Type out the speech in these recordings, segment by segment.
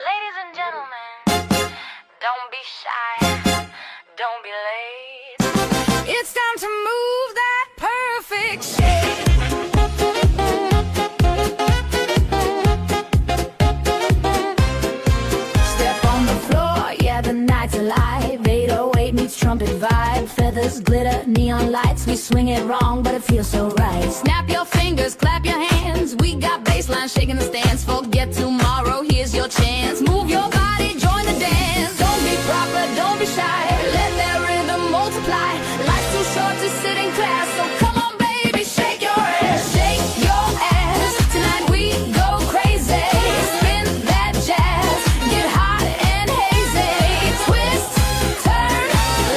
Ladies and gentlemen, don't be shy, don't be late. It's time to move that perfect shape. Step on the floor, yeah, the night's alive. 808 meets trumpet vibe. Feathers glitter, neon lights. We swing it wrong, but it feels so right. Snap your fingers, clap your hands. We got baseline shaking the stands. Forget tomorrow, here's your chance. Move your body, join the dance. Don't be proper, don't be shy. Let that rhythm multiply. Life's too short to sit in class, so come on, baby, shake your ass. Shake your ass. Tonight we go crazy. Spin that jazz. Get hot and hazy. Twist, turn,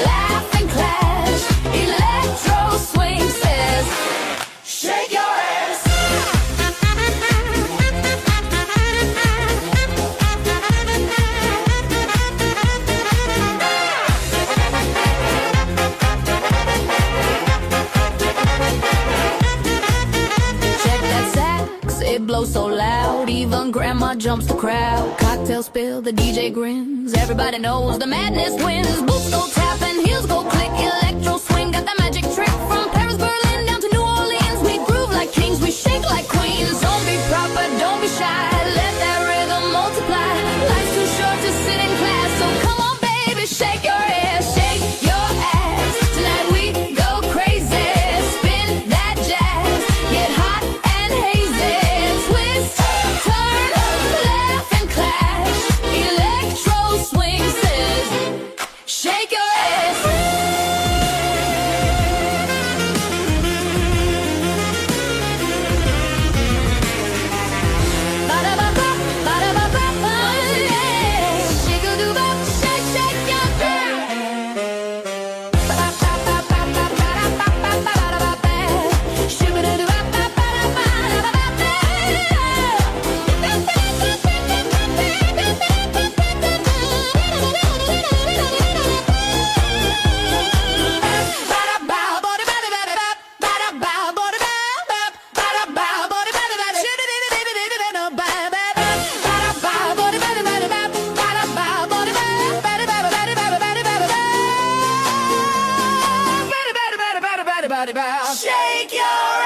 laugh and clash. Electro swing says, shake your ass. Check that sax, it blows so loud. Even grandma jumps the crowd. Cocktail spill, the DJ grins. Everybody knows the madness wins. Boots go tap and heels go click. Electro swing got that magic trick. From Paris, Berlin down to New Orleans. We groove like kings, we shake like queens. Don't be proper, don't be shy. Let that rhythm multiply. Life's too short to sit in class, so come on, baby, shake your ass, shake your ass. Tonight we go crazy. Spin that jazz. Get hot and hazy. Twist, turn, laugh and clash. Electro swing says, shake your ass. Ba-da-ba-ba, ba-da-ba-ba, yeah. Shake-a-doo-bop, shake, shake your ass. Ba-da-ba-ba-ba-ba-ba-ba-ba-ba-ba-ba. Shake your